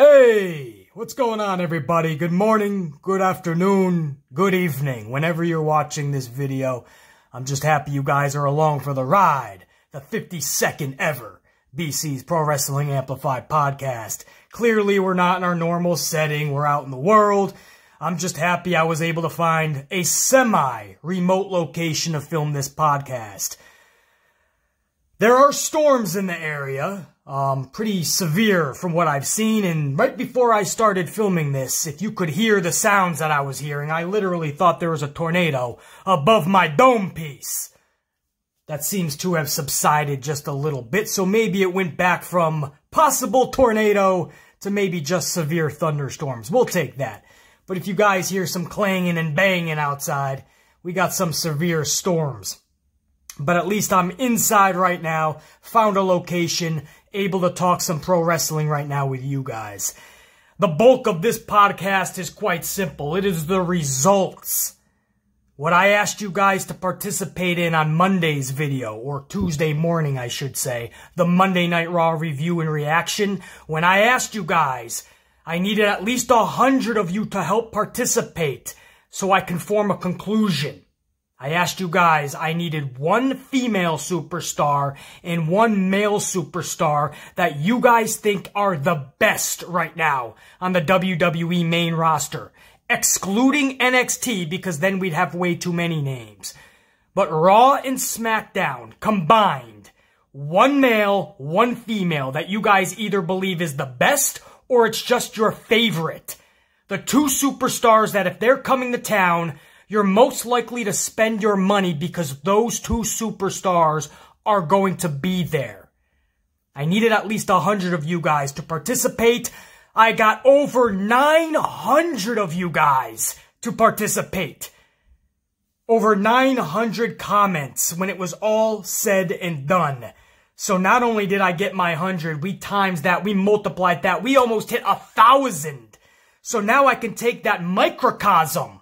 Hey, what's going on, everybody? Good morning, good afternoon, good evening, whenever you're watching this video. I'm just happy you guys are along for the ride. The 52nd ever BC's Pro Wrestling Amplified podcast. Clearly, we're not in our normal setting. We're out in the world. I'm just happy I was able to find a semi-remote location to film this podcast. There are storms in the area, pretty severe from what I've seen, and right before I started filming this, if you could hear the sounds that I was hearing, I literally thought there was a tornado above my dome piece. That seems to have subsided just a little bit, so maybe it went back from possible tornado to maybe just severe thunderstorms. We'll take that. But if you guys hear some clanging and banging outside, we got some severe storms. But at least I'm inside right now, found a location, able to talk some pro wrestling right now with you guys. The bulk of this podcast is quite simple. It is the results. What I asked you guys to participate in on Monday's video, or Tuesday morning I should say, the Monday Night Raw review and reaction, when I asked you guys, I needed at least 100 of you to help participate so I can form a conclusion. I asked you guys, I needed one female superstar and one male superstar that you guys think are the best right now on the WWE main roster, excluding NXT because then we'd have way too many names. But Raw and Smackdown combined, one male, one female that you guys either believe is the best or it's just your favorite. The two superstars that if they're coming to town, you're most likely to spend your money because those two superstars are going to be there. I needed at least 100 of you guys to participate. I got over 900 of you guys to participate. Over 900 comments when it was all said and done. So not only did I get my 100, we times that, we multiplied that, we almost hit 1,000. So now I can take that microcosm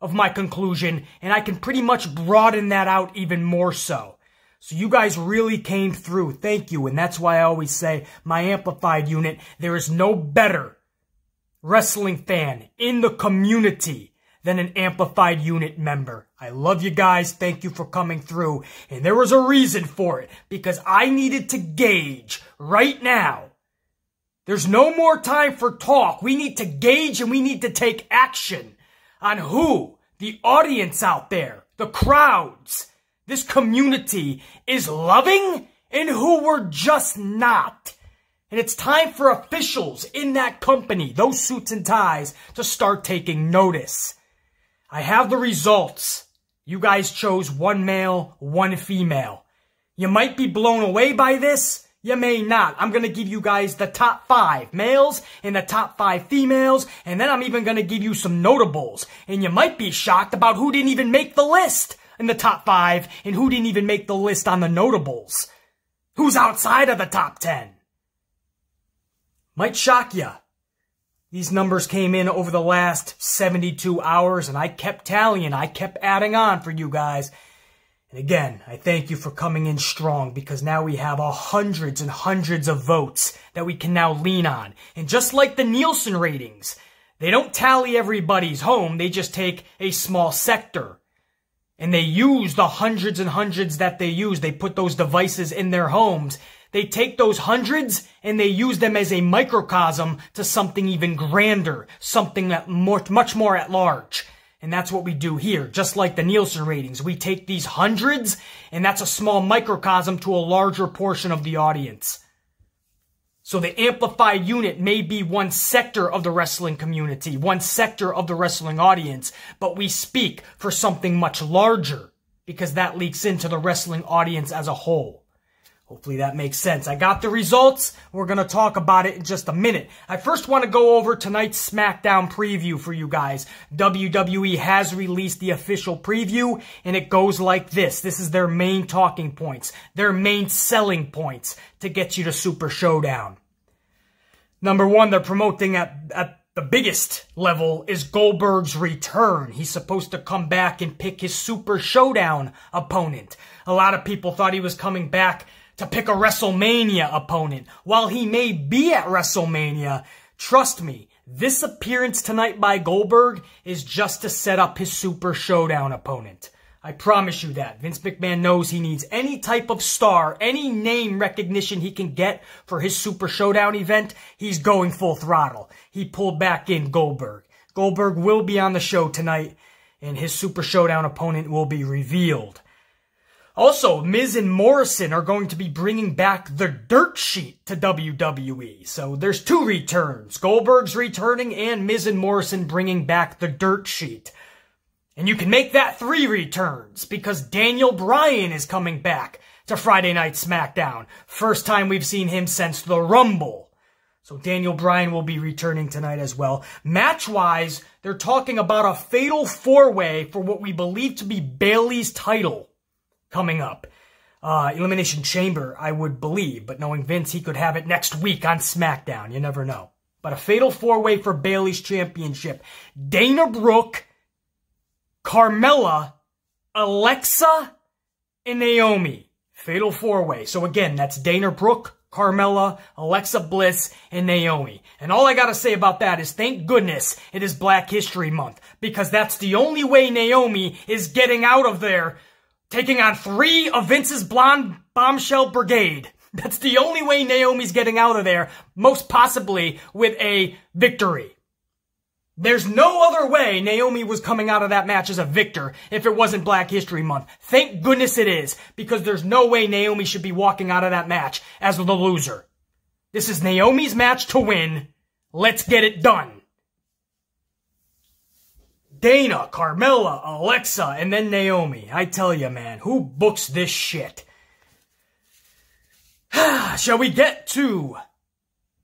of my conclusion, and I can pretty much broaden that out even more so. So you guys really came through. Thank you. And that's why I always say, my amplified unit, there is no better wrestling fan in the community than an amplified unit member. I love you guys. Thank you for coming through. And there was a reason for it, because I needed to gauge right now. There's no more time for talk. We need to gauge and we need to take action on who the audience out there, the crowds, this community is loving and who we're just not. And it's time for officials in that company, those suits and ties, to start taking notice. I have the results. You guys chose one male, one female. You might be blown away by this. You may not. I'm going to give you guys the top 5 males and the top 5 females, and then I'm even going to give you some notables. And you might be shocked about who didn't even make the list in the top 5 and who didn't even make the list on the notables. Who's outside of the top 10? Might shock you. These numbers came in over the last 72 hours, and I kept tallying. I kept adding on for you guys. And again, I thank you for coming in strong, because now we have hundreds and hundreds of votes that we can now lean on. And just like the Nielsen ratings, they don't tally everybody's home, they just take a small sector. And they use the hundreds and hundreds that they use. They put those devices in their homes. They take those hundreds and they use them as a microcosm to something even grander, something that much more at large. And that's what we do here. Just like the Nielsen ratings, we take these hundreds, and that's a small microcosm to a larger portion of the audience. So the amplified unit may be one sector of the wrestling community, one sector of the wrestling audience, but we speak for something much larger, because that leaks into the wrestling audience as a whole. Hopefully that makes sense. I got the results. We're going to talk about it in just a minute. I first want to go over tonight's Smackdown preview for you guys. WWE has released the official preview, and it goes like this. This is their main talking points, their main selling points to get you to Super Showdown. Number 1, they're promoting at the biggest level is Goldberg's return. He's supposed to come back and pick his Super Showdown opponent. A lot of people thought he was coming back to pick a WrestleMania opponent. While he may be at WrestleMania, trust me, this appearance tonight by Goldberg is just to set up his Super Showdown opponent. I promise you that. Vince McMahon knows he needs any type of star, any name recognition he can get for his Super Showdown event. He's going full throttle. He pulled back in Goldberg. Goldberg will be on the show tonight, and his Super Showdown opponent will be revealed. Also, Miz and Morrison are going to be bringing back the dirt sheet to WWE. So there's 2 returns. Goldberg's returning and Miz and Morrison bringing back the dirt sheet. And you can make that 3 returns because Daniel Bryan is coming back to Friday Night SmackDown. First time we've seen him since the Rumble. So Daniel Bryan will be returning tonight as well. Match-wise, they're talking about a fatal 4-way for what we believe to be Bayley's title coming up. Elimination Chamber, I would believe. But knowing Vince, he could have it next week on SmackDown. You never know. But a fatal 4-way for Bayley's championship. Dana Brooke, Carmella, Alexa, and Naomi. Fatal 4-way. So again, that's Dana Brooke, Carmella, Alexa Bliss, and Naomi. And all I gotta say about that is thank goodness it is Black History Month. Because that's the only way Naomi is getting out of there, taking on 3 of Vince's Blonde Bombshell Brigade. That's the only way Naomi's getting out of there, most possibly with a victory. There's no other way Naomi was coming out of that match as a victor if it wasn't Black History Month. Thank goodness it is, because there's no way Naomi should be walking out of that match as the loser. This is Naomi's match to win. Let's get it done. Dana, Carmella, Alexa, and then Naomi. I tell you, man, who books this shit? Shall we get to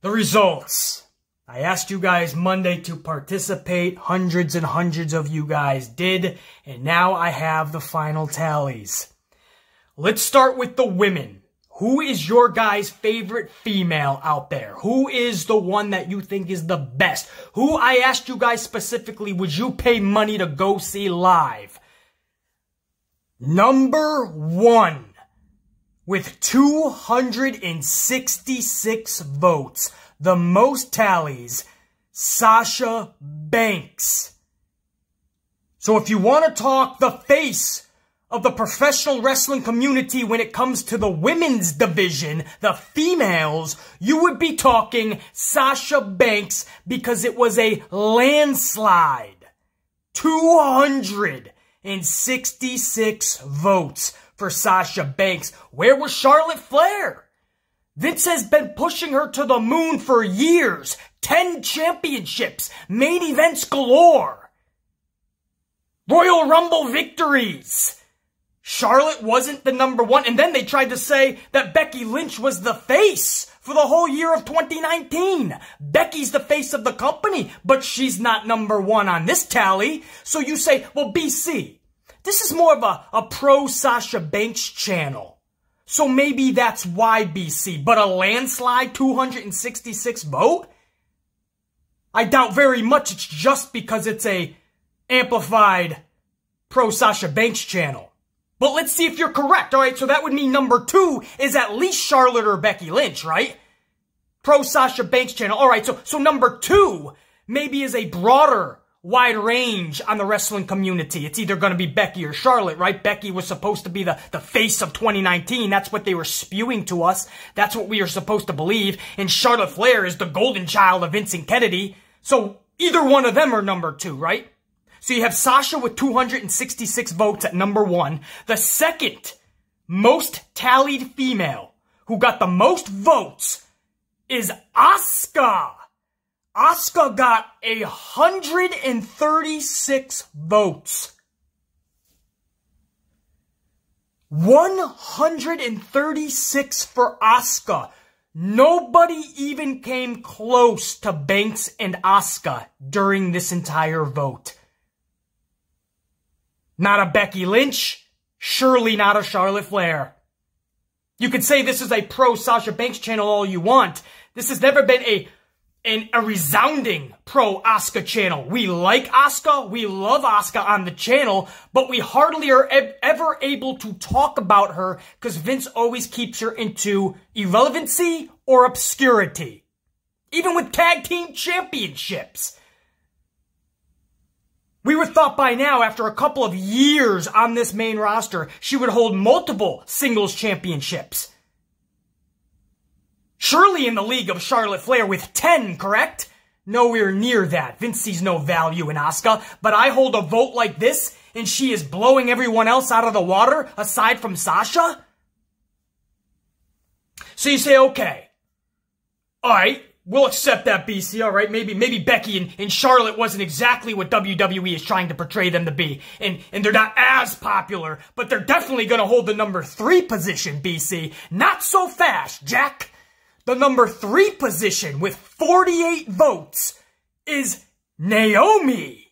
the results? I asked you guys Monday to participate. Hundreds and hundreds of you guys did. And now I have the final tallies. Let's start with the women. Who is your guys' favorite female out there? Who is the one that you think is the best? Who, I asked you guys specifically, would you pay money to go see live? Number 1, with 266 votes, the most tallies, Sasha Banks. So if you want to talk the face of the professional wrestling community when it comes to the women's division, the females, you would be talking Sasha Banks because it was a landslide. 266 votes for Sasha Banks. Where was Charlotte Flair? Vince has been pushing her to the moon for years. 10 championships, main events galore, Royal Rumble victories. Charlotte wasn't the number 1, and then they tried to say that Becky Lynch was the face for the whole year of 2019. Becky's the face of the company, but she's not number 1 on this tally. So you say, well, BC, this is more of a pro Sasha Banks channel. So maybe that's why, BC. But a landslide 266 vote? I doubt very much it's just because it's a amplified pro Sasha Banks channel. But let's see if you're correct. All right, so that would mean number 2 is at least Charlotte or Becky Lynch, right? Pro Sasha Banks channel. All right, so number 2 maybe is a broader, wide range on the wrestling community. It's either going to be Becky or Charlotte, right? Becky was supposed to be the face of 2019. That's what they were spewing to us. That's what we are supposed to believe. And Charlotte Flair is the golden child of Vince and Kennedy. So either one of them are number 2, right? So you have Sasha with 266 votes at number 1. The second most tallied female who got the most votes is Asuka. Asuka got 136 votes. 136 for Asuka. Nobody even came close to Banks and Asuka during this entire vote. Not a Becky Lynch, surely not a Charlotte Flair. You could say this is a pro Sasha Banks channel all you want. This has never been a resounding pro Asuka channel. We like Asuka, we love Asuka on the channel, but we hardly are ever able to talk about her because Vince always keeps her into irrelevancy or obscurity. Even with tag team championships. We would thought by now, after a couple of years on this main roster, she would hold multiple singles championships. Surely in the league of Charlotte Flair with 10, correct? Nowhere near that. Vince sees no value in Asuka, but I hold a vote like this, and she is blowing everyone else out of the water, aside from Sasha? So you say, okay, alright, we'll accept that, BC, alright, maybe Becky and Charlotte wasn't exactly what WWE is trying to portray them to be, and they're not as popular, but they're definitely gonna hold the number 3 position, BC. Not so fast, Jack. The number 3 position with 48 votes is Naomi.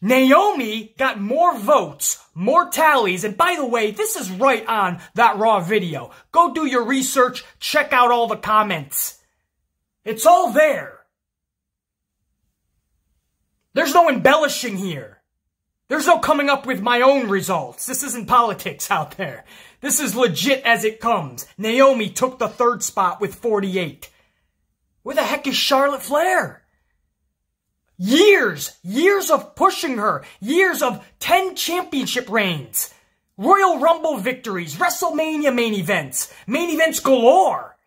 Naomi got more votes, more tallies, and by the way, this is right on that Raw video. Go do your research, check out all the comments. It's all there. There's no embellishing here. There's no coming up with my own results. This isn't politics out there. This is legit as it comes. Naomi took the 3rd spot with 48. Where the heck is Charlotte Flair? Years of pushing her. Years of 10 championship reigns. Royal Rumble victories. WrestleMania main events. Main events galore.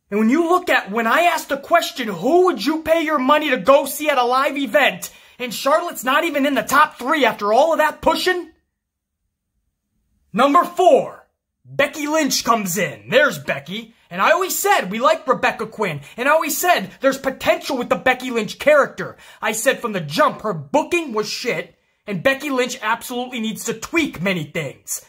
And when you look at, when I asked the question, who would you pay your money to go see at a live event, and Charlotte's not even in the top 3 after all of that pushing? Number 4, Becky Lynch comes in. There's Becky. And I always said we like Rebecca Quinn. And I always said there's potential with the Becky Lynch character. I said from the jump her booking was shit, and Becky Lynch absolutely needs to tweak many things.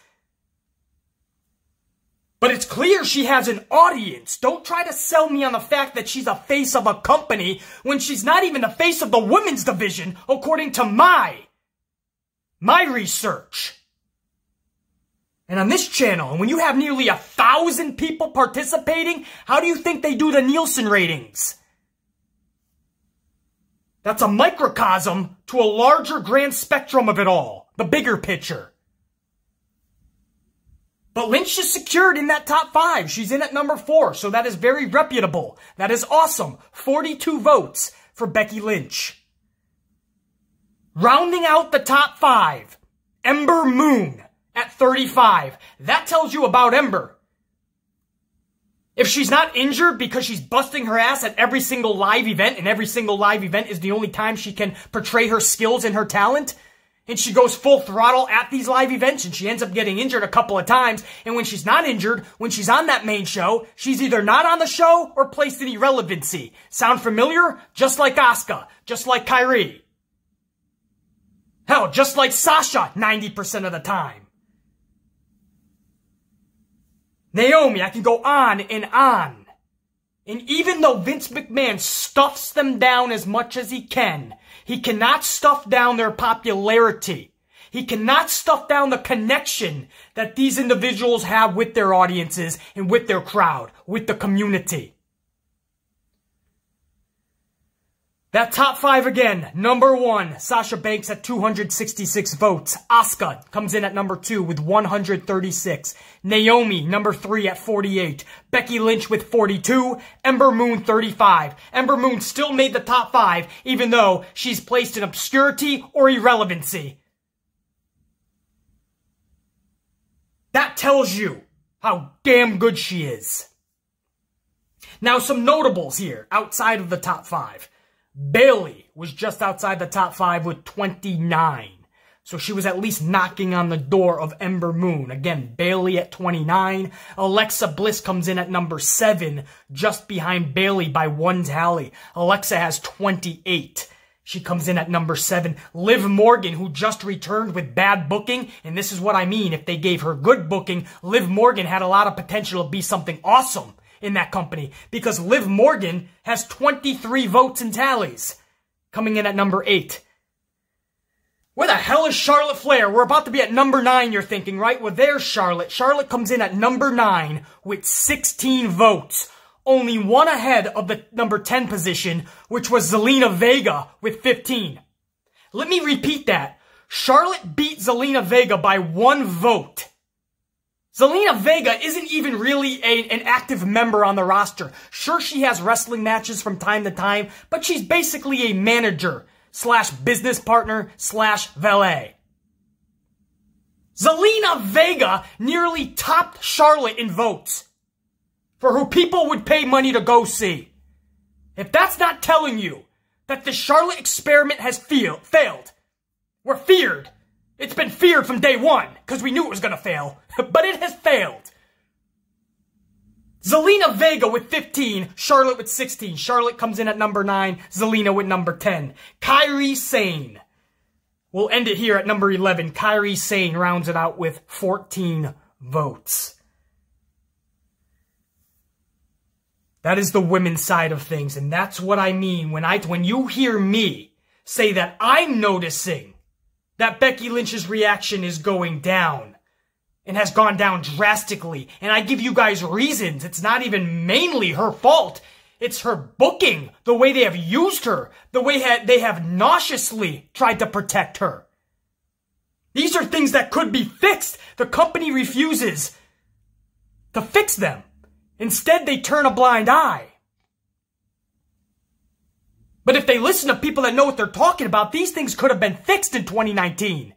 But it's clear she has an audience. Don't try to sell me on the fact that she's a face of a company when she's not even the face of the women's division, according to my research. And on this channel, and when you have nearly 1,000 people participating, how do you think they do the Nielsen ratings? That's a microcosm to a larger grand spectrum of it all. The bigger picture. But Lynch is secured in that top 5. She's in at number 4, so that is very reputable. That is awesome. 42 votes for Becky Lynch. Rounding out the top 5, Ember Moon at 35. That tells you about Ember. If she's not injured because she's busting her ass at every single live event, and every single live event is the only time she can portray her skills and her talent, and she goes full throttle at these live events, and she ends up getting injured a couple of times. And when she's not injured, when she's on that main show, she's either not on the show or placed in irrelevancy. Sound familiar? Just like Asuka. Just like Kyrie. Hell, just like Sasha 90% of the time. Naomi, I can go on and on. And even though Vince McMahon stuffs them down as much as he cannot stuff down their popularity. He cannot stuff down the connection that these individuals have with their audiences and with their crowd, with the community. That top 5 again. Number 1, Sasha Banks at 266 votes. Asuka comes in at number 2 with 136. Naomi, number 3 at 48. Becky Lynch with 42. Ember Moon, 35. Ember Moon still made the top 5, even though she's placed in obscurity or irrelevancy. That tells you how damn good she is. Now, some notables here outside of the top 5. Bayley was just outside the top 5 with 29. So she was at least knocking on the door of Ember Moon. Again, Bayley at 29. Alexa Bliss comes in at number 7, just behind Bayley by 1 tally. Alexa has 28. She comes in at number 7. Liv Morgan, who just returned with bad booking, and this is what I mean. If they gave her good booking, Liv Morgan had a lot of potential to be something awesome in that company, because Liv Morgan has 23 votes and tallies, coming in at number 8. Where the hell is Charlotte Flair? We're about to be at number 9, you're thinking, right? Well, there's Charlotte. Charlotte comes in at number 9 with 16 votes, only 1 ahead of the number 10 position, which was Zelina Vega with 15. Let me repeat that. Charlotte beat Zelina Vega by 1 vote. Zelina Vega isn't even really an active member on the roster. Sure, she has wrestling matches from time to time, but she's basically a manager slash business partner slash valet. Zelina Vega nearly topped Charlotte in votes for who people would pay money to go see. If that's not telling you that the Charlotte experiment has failed, we're feared. It's been feared from day one, because we knew it was going to fail, but it has failed. Zelina Vega with 15, Charlotte with 16. Charlotte comes in at number 9, Zelina with number 10. Kairi Sane. We'll end it here at number 11. Kairi Sane rounds it out with 14 votes. That is the women's side of things, and that's what I mean when you hear me say that I'm noticing that Becky Lynch's reaction is going down and has gone down drastically, and I give you guys reasons. It's not even mainly her fault. It's her booking, the way they have used her, the way they have nauseously tried to protect her. These are things that could be fixed. The company refuses to fix them. Instead, they turn a blind eye. But if they listen to people that know what they're talking about, these things could have been fixed in 2019.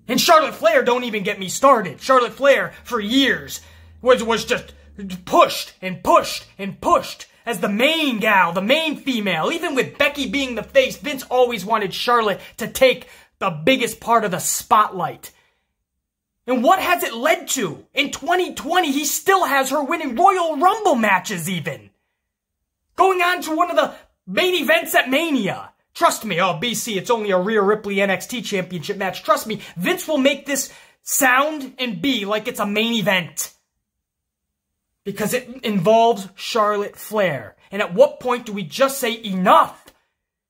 And Charlotte Flair, don't even get me started. Charlotte Flair, for years, was just pushed and pushed and pushed as the main gal, the main female. Even with Becky being the face, Vince always wanted Charlotte to take the biggest part of the spotlight. And what has it led to? In 2020, he still has her winning Royal Rumble matches even. Going on to one of the main events at Mania. Trust me, oh, BC, it's only a Rhea Ripley NXT Championship match. Trust me, Vince will make this sound and be like it's a main event. Because it involves Charlotte Flair. And at what point do we just say enough?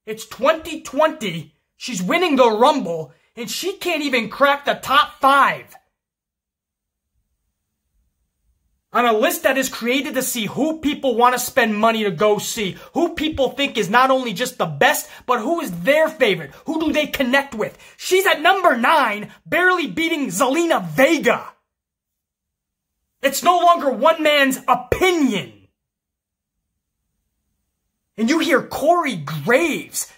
It's 2020, she's winning the Rumble, and she can't even crack the top 5. On a list that is created to see who people want to spend money to go see. Who people think is not only just the best, but who is their favorite. Who do they connect with? She's at number 9, barely beating Zelina Vega. It's no longer one man's opinion. And you hear Corey Graves,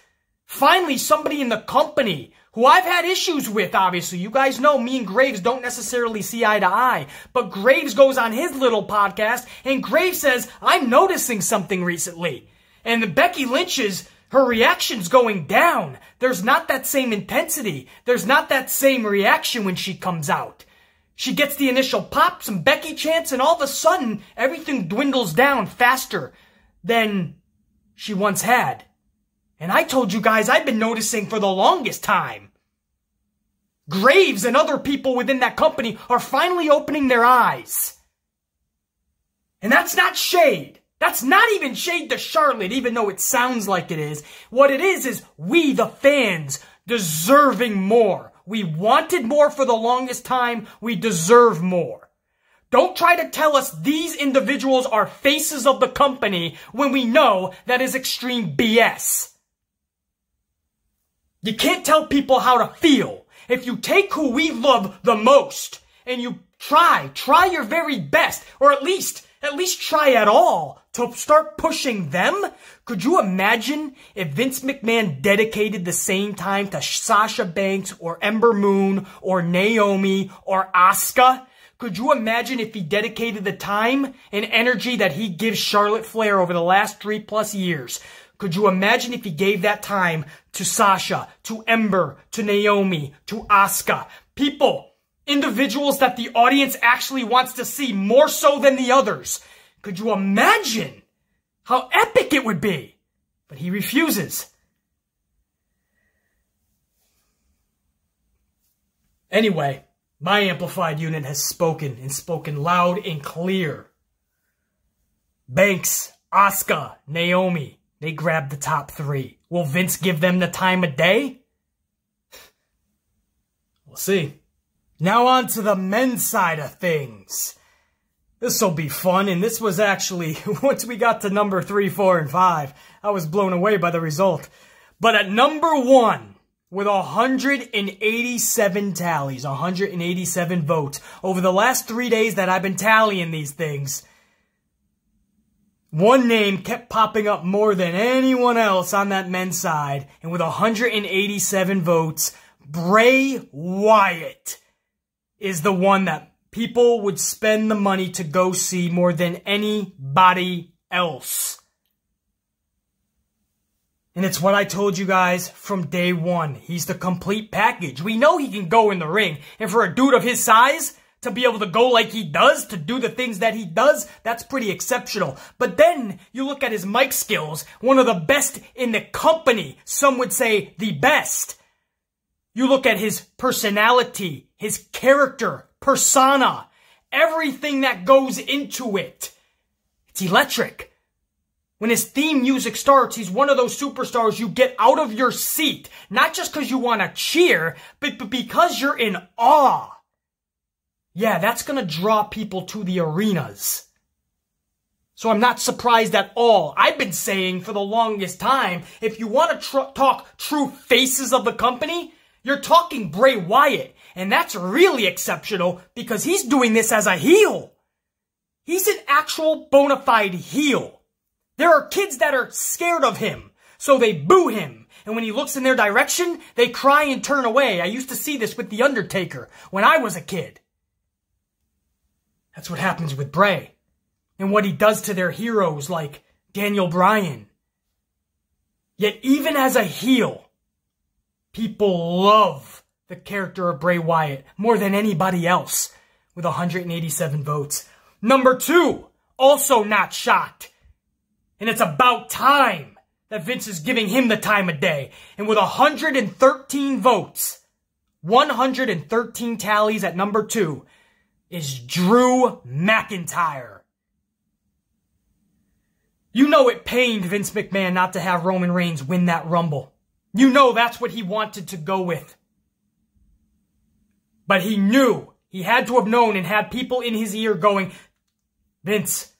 finally somebody in the company who I've had issues with, obviously. You guys know me and Graves don't necessarily see eye to eye. But Graves goes on his little podcast, and Graves says, I'm noticing something recently. And Becky Lynch's, her reaction's going down. There's not that same intensity. There's not that same reaction when she comes out. She gets the initial pop, some Becky chants, and all of a sudden, everything dwindles down faster than she once had. And I told you guys I've been noticing for the longest time. Graves and other people within that company are finally opening their eyes. And that's not shade. That's not even shade to Charlotte, even though it sounds like it is. What it is we, the fans, deserving more. We wanted more for the longest time. We deserve more. Don't try to tell us these individuals are faces of the company when we know that is extreme BS. You can't tell people how to feel. If you take who we love the most and you try your very best, or at least try at all to start pushing them, could you imagine if Vince McMahon dedicated the same time to Sasha Banks or Ember Moon or Naomi or Asuka? Could you imagine if he dedicated the time and energy that he gives Charlotte Flair over the last 3+ years? Could you imagine if he gave that time to Sasha, to Ember, to Naomi, to Asuka? People, individuals that the audience actually wants to see more so than the others. Could you imagine how epic it would be? But he refuses. Anyway, my amplified unit has spoken, and spoken loud and clear. Banks, Asuka, Naomi. They grabbed the top 3. Will Vince give them the time of day? We'll see. Now on to the men's side of things. This'll be fun, and this was actually, once we got to number 3, 4, and 5, I was blown away by the result. But at number 1, with 187 tallies, 187 votes. Over the last 3 days that I've been tallying these things, one name kept popping up more than anyone else on that men's side. And with 187 votes, Bray Wyatt is the one that people would spend the money to go see more than anybody else. And it's what I told you guys from day one. He's the complete package. We know he can go in the ring. And for a dude of his size to be able to go like he does, to do the things that he does, that's pretty exceptional. But then you look at his mic skills, one of the best in the company. Some would say the best. You look at his personality, his character, persona, everything that goes into it. It's electric. When his theme music starts, he's one of those superstars you get out of your seat. Not just because you want to cheer, but because you're in awe. Yeah, that's going to draw people to the arenas. So I'm not surprised at all. I've been saying for the longest time, if you want to talk true faces of the company, you're talking Bray Wyatt. And that's really exceptional because he's doing this as a heel. He's an actual bona fide heel. There are kids that are scared of him, so they boo him. And when he looks in their direction, they cry and turn away. I used to see this with The Undertaker when I was a kid. That's what happens with Bray. And what he does to their heroes like Daniel Bryan. Yet even as a heel, people love the character of Bray Wyatt more than anybody else with 187 votes. Number 2, also not shocked. And it's about time that Vince is giving him the time of day. And with 113 votes, 113 tallies at number 2, is Drew McIntyre. You know it pained Vince McMahon not to have Roman Reigns win that Rumble. You know that's what he wanted to go with. But he knew, he had to have known and had people in his ear going, Vince,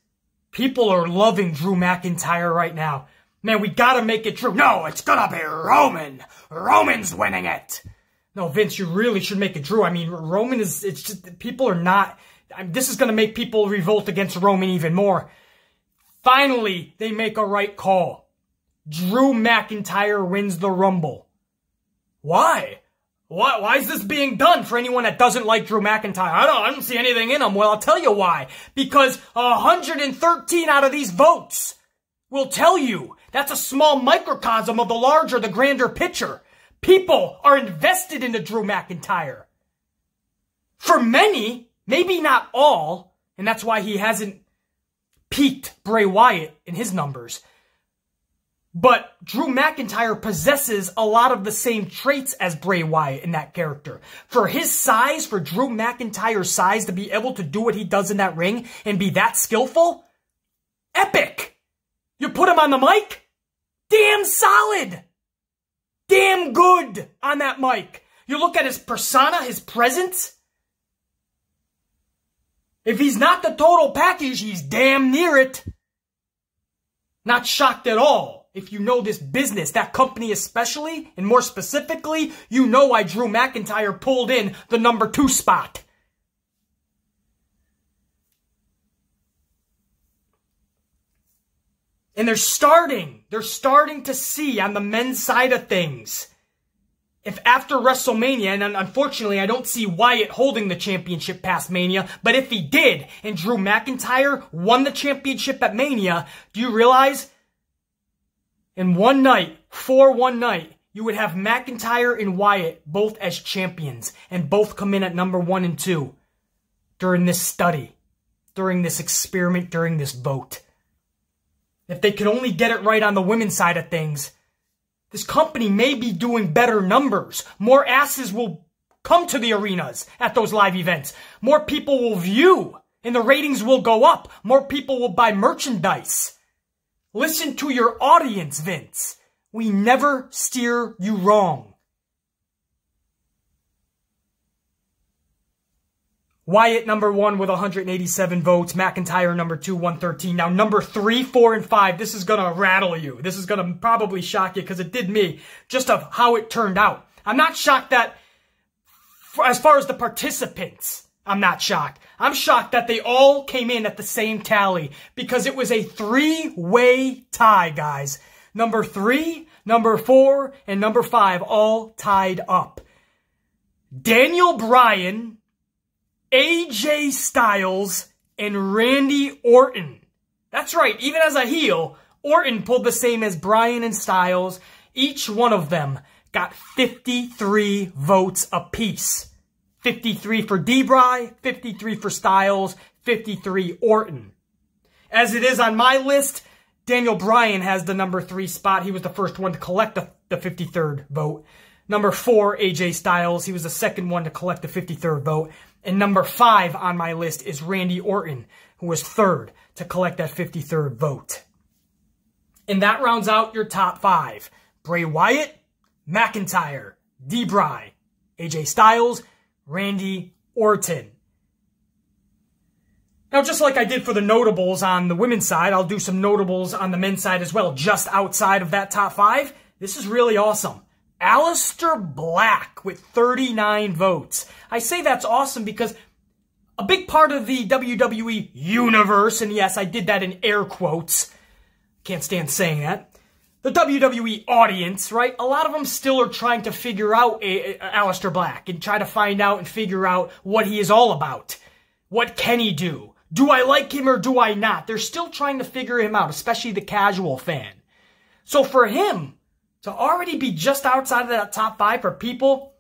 people are loving Drew McIntyre right now. Man, we gotta make it true. No, it's gonna be Roman. Roman's winning it. No, Vince, you really should make it Drew. I mean, Roman is, it's just, people are not, this is gonna make people revolt against Roman even more. Finally, they make a right call. Drew McIntyre wins the Rumble. Why? Why is this being done for anyone that doesn't like Drew McIntyre? I don't see anything in him. Well, I'll tell you why. Because 113 out of these votes will tell you that's a small microcosm of the larger, the grander picture. People are invested into Drew McIntyre. For many, maybe not all, and that's why he hasn't peaked Bray Wyatt in his numbers. But Drew McIntyre possesses a lot of the same traits as Bray Wyatt in that character. For his size, for Drew McIntyre's size to be able to do what he does in that ring and be that skillful, epic. You put him on the mic, damn solid. Damn good on that mic. You look at his persona, his presence. If he's not the total package, he's damn near it. Not shocked at all. If you know this business, that company especially, and more specifically, you know why Drew McIntyre pulled in the number 2 spot. And they're starting to see on the men's side of things, if after WrestleMania, and unfortunately I don't see Wyatt holding the championship past Mania, but if he did, and Drew McIntyre won the championship at Mania, do you realize in one night, for one night, you would have McIntyre and Wyatt both as champions, and both come in at number 1 and 2 during this study, during this experiment, during this vote. If they could only get it right on the women's side of things, this company may be doing better numbers. More asses will come to the arenas at those live events. More people will view, and the ratings will go up. More people will buy merchandise. Listen to your audience, Vince. We never steer you wrong. Wyatt number 1 with 187 votes. McIntyre number 2, 113. Now number 3, 4, and 5. This is going to rattle you. This is going to probably shock you because it did me. Just of how it turned out. I'm not shocked that, as far as the participants, I'm not shocked. I'm shocked that they all came in at the same tally because it was a three-way tie, guys. Number 3, number 4, and number 5 all tied up. Daniel Bryan, AJ Styles, and Randy Orton. That's right, even as a heel, Orton pulled the same as Bryan and Styles. Each one of them got 53 votes apiece. 53 for D-Bry, 53 for Styles, 53 Orton. As it is on my list, Daniel Bryan has the number 3 spot. He was the first one to collect the 53rd vote. Number 4, AJ Styles. He was the second one to collect the 53rd vote. And number 5 on my list is Randy Orton, who was third to collect that 53rd vote. And that rounds out your top 5. Bray Wyatt, McIntyre, D-Bry, AJ Styles, Randy Orton. Now, just like I did for the notables on the women's side, I'll do some notables on the men's side as well, just outside of that top 5. This is really awesome. Aleister Black with 39 votes. I say that's awesome because a big part of the WWE universe, and yes, I did that in air quotes. Can't stand saying that. The WWE audience, right? A lot of them still are trying to figure out Aleister Black and try to find out and figure out what he is all about. What can he do? Do I like him or do I not? They're still trying to figure him out, especially the casual fan. So for him to already be just outside of that top 5 for people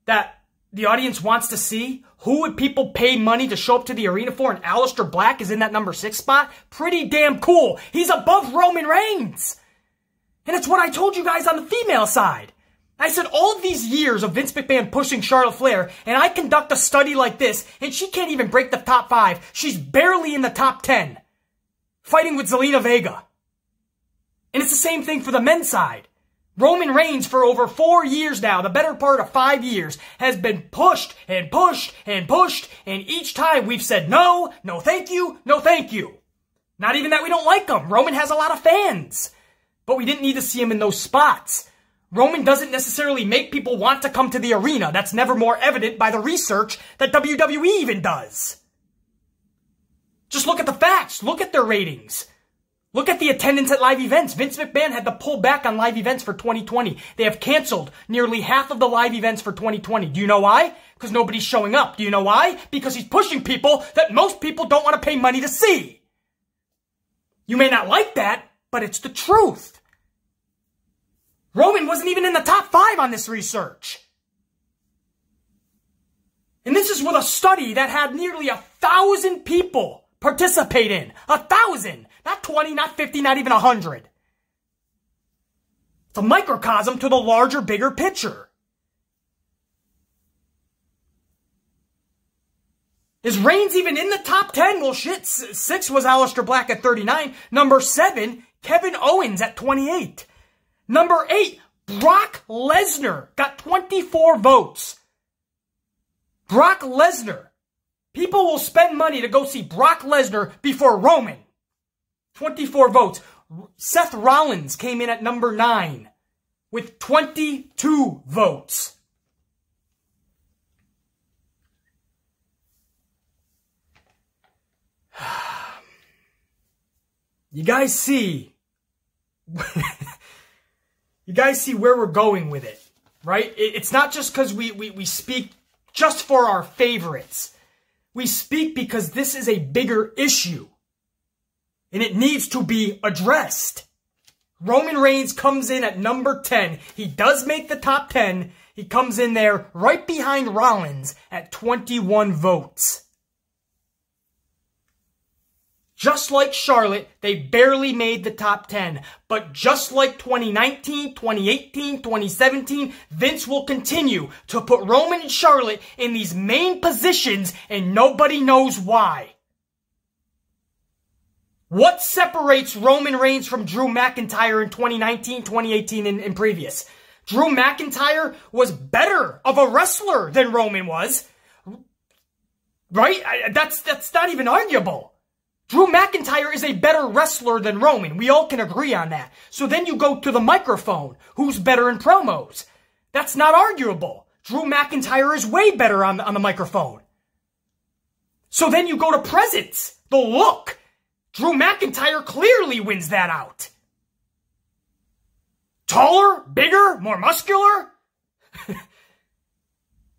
that the audience wants to see, who would people pay money to show up to the arena for? And Aleister Black is in that number 6 spot. Pretty damn cool. He's above Roman Reigns. And it's what I told you guys on the female side. I said all of these years of Vince McMahon pushing Charlotte Flair, and I conduct a study like this, and she can't even break the top 5. She's barely in the top 10. Fighting with Zelina Vega. And it's the same thing for the men's side. Roman Reigns, for over 4 years now, the better part of 5 years, has been pushed and pushed and pushed, and each time we've said no, no thank you, no thank you. Not even that we don't like him. Roman has a lot of fans. But we didn't need to see him in those spots. Roman doesn't necessarily make people want to come to the arena. That's never more evident by the research that WWE even does. Just look at the facts. Look at their ratings. Look at the attendance at live events. Vince McMahon had to pull back on live events for 2020. They have canceled nearly half of the live events for 2020. Do you know why? Because nobody's showing up. Do you know why? Because he's pushing people that most people don't want to pay money to see. You may not like that, but it's the truth. Roman wasn't even in the top 5 on this research. And this is with a study that had nearly 1,000 people participate in. 1,000! Not 20, not 50, not even 100. It's a microcosm to the larger, bigger picture. Is Reigns even in the top 10? Well, shit, 6 was Aleister Black at 39. Number 7, Kevin Owens at 28. Number 8, Brock Lesnar got 24 votes. Brock Lesnar. People will spend money to go see Brock Lesnar before Roman. 24 votes. Seth Rollins came in at number 9 with 22 votes. You guys see... You guys see where we're going with it, right? It's not just because we speak just for our favorites. We speak because this is a bigger issue. And it needs to be addressed. Roman Reigns comes in at number 10. He does make the top 10. He comes in there right behind Rollins at 21 votes. Just like Charlotte, they barely made the top 10. But just like 2019, 2018, 2017, Vince will continue to put Roman and Charlotte in these main positions and nobody knows why. What separates Roman Reigns from Drew McIntyre in 2019, 2018, and previous? Drew McIntyre was better of a wrestler than Roman was. Right? That's not even arguable. Drew McIntyre is a better wrestler than Roman. We all can agree on that. So then you go to the microphone. Who's better in promos? That's not arguable. Drew McIntyre is way better on the microphone. So then you go to presence, the look. Drew McIntyre clearly wins that out. Taller, bigger, more muscular?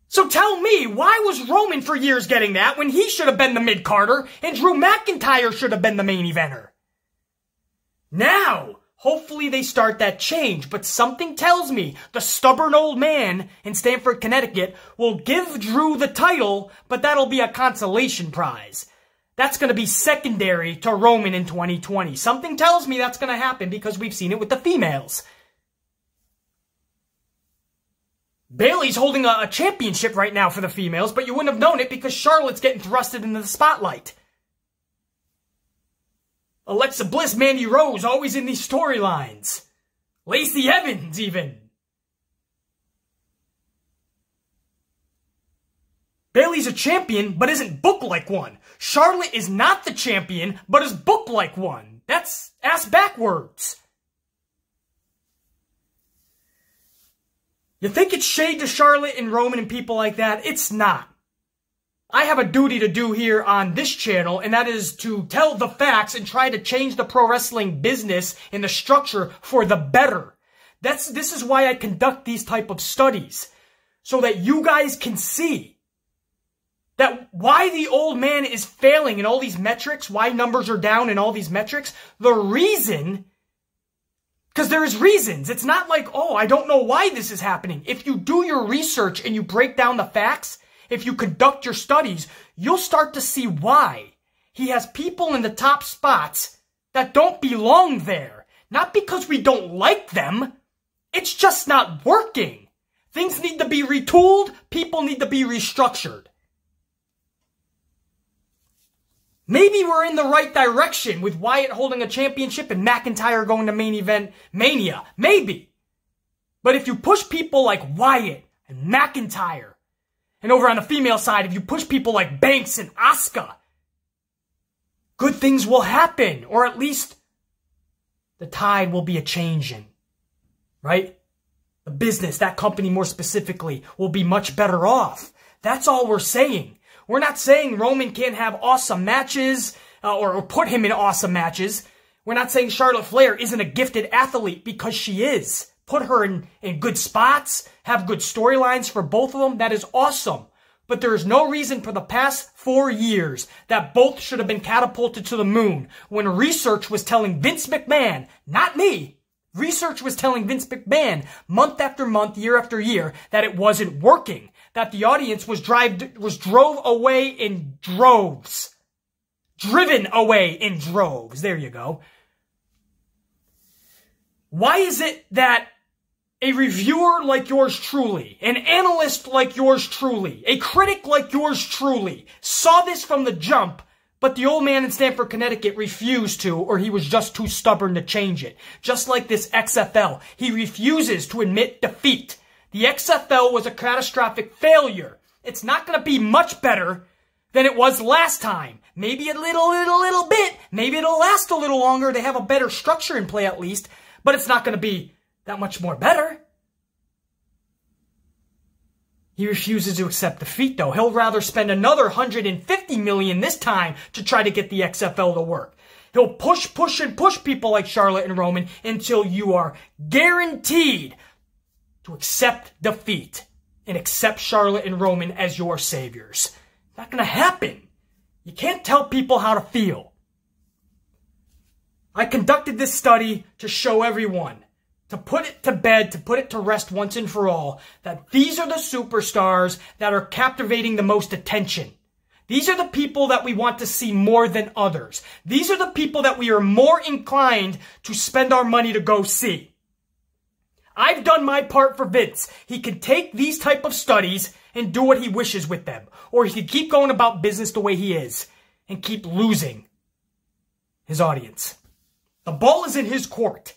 So tell me, why was Roman for years getting that when he should have been the mid-carder and Drew McIntyre should have been the main eventer? Now, hopefully they start that change, but something tells me the stubborn old man in Stamford, Connecticut will give Drew the title, but that'll be a consolation prize. That's going to be secondary to Roman in 2020. Something tells me that's going to happen because we've seen it with the females. Bayley's holding a championship right now for the females, but you wouldn't have known it because Charlotte's getting thrusted into the spotlight. Alexa Bliss, Mandy Rose, always in these storylines. Lacey Evans, even. Bayley's a champion, but isn't booked like one. Charlotte is not the champion, but is booked like one. That's ass backwards. You think it's shade to Charlotte and Roman and people like that? It's not. I have a duty to do here on this channel, and that is to tell the facts and try to change the pro wrestling business and the structure for the better. This is why I conduct these type of studies, so that you guys can see that why the old man is failing in all these metrics, why numbers are down in all these metrics. The reason, because there is reasons. It's not like, oh, I don't know why this is happening. If you do your research and you break down the facts, if you conduct your studies, you'll start to see why. He has people in the top spots that don't belong there. Not because we don't like them. It's just not working. Things need to be retooled. People need to be restructured. Maybe we're in the right direction with Wyatt holding a championship and McIntyre going to main event Mania. Maybe. But if you push people like Wyatt and McIntyre, and over on the female side, if you push people like Banks and Asuka, good things will happen. Or at least the tide will be a-changing. Right? The business, that company more specifically, will be much better off. That's all we're saying. We're not saying Roman can't have awesome matches or put him in awesome matches. We're not saying Charlotte Flair isn't a gifted athlete, because she is. Put her in good spots, have good storylines for both of them. That is awesome. But there is no reason for the past 4 years that both should have been catapulted to the moon when research was telling Vince McMahon, not me, research was telling Vince McMahon month after month, year after year, that it wasn't working. That the audience was drove away in droves. Driven away in droves. There you go. Why is it that a reviewer like yours truly, an analyst like yours truly, a critic like yours truly, saw this from the jump, but the old man in Stamford, Connecticut refused to, or he was just too stubborn to change it? Just like this XFL, he refuses to admit defeat. The XFL was a catastrophic failure. It's not going to be much better than it was last time. Maybe a little bit. Maybe it'll last a little longer. They have a better structure in play at least. But it's not going to be that much more better. He refuses to accept defeat, though. He'll rather spend another $150 million this time to try to get the XFL to work. He'll push people like Charlotte and Roman until you are guaranteed to accept defeat and accept Charlotte and Roman as your saviors. Not going to happen. You can't tell people how to feel. I conducted this study to show everyone, to put it to bed, to put it to rest once and for all, that these are the superstars that are captivating the most attention. These are the people that we want to see more than others. These are the people that we are more inclined to spend our money to go see. I've done my part for Vince. He can take these type of studies and do what he wishes with them. Or he can keep going about business the way he is and keep losing his audience. The ball is in his court.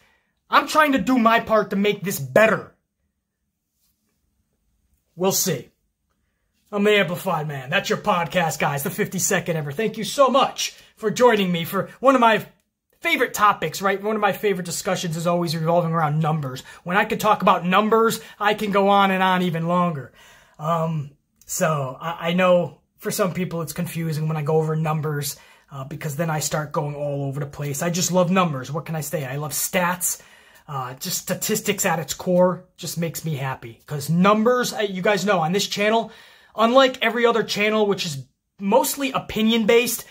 I'm trying to do my part to make this better. We'll see. I'm the Amplified Man. That's your podcast, guys. The 52nd ever. Thank you so much for joining me for one of my favorite topics, right? One of my favorite discussions is always revolving around numbers. When I could talk about numbers, I can go on and on even longer. So I know for some people it's confusing when I go over numbers, because then I start going all over the place. I just love numbers. What can I say? I love stats. Just statistics at its core just makes me happy. Because numbers, you guys know, on this channel, unlike every other channel, which is mostly opinion-based,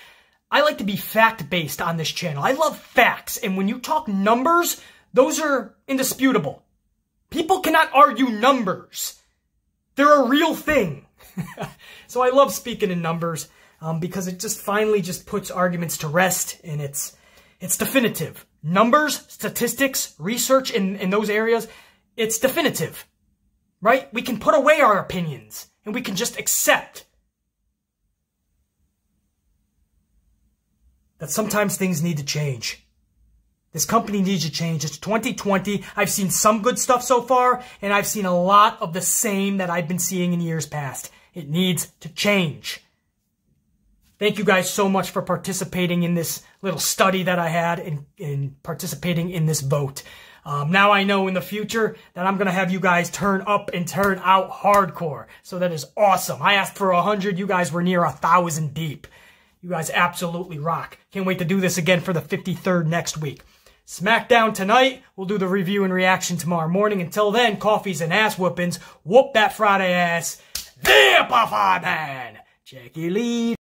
I like to be fact-based on this channel. I love facts. And when you talk numbers, those are indisputable. People cannot argue numbers. They're a real thing. So I love speaking in numbers, because it just finally just puts arguments to rest, and it's definitive. Numbers, statistics, research in those areas, it's definitive, right? We can put away our opinions, and we can just accept that sometimes things need to change. This company needs to change. It's 2020. I've seen some good stuff so far, and I've seen a lot of the same that I've been seeing in years past. It needs to change. Thank you guys so much for participating in this little study that I had and participating in this vote. Now I know in the future that I'm going to have you guys turn up and turn out hardcore. So that is awesome. I asked for 100. You guys were near 1,000 deep. You guys absolutely rock. Can't wait to do this again for the 53rd next week. Smackdown tonight. We'll do the review and reaction tomorrow morning. Until then, coffees and ass whoopings. Whoop that Friday ass. The Amplified Man, Jackie Lee.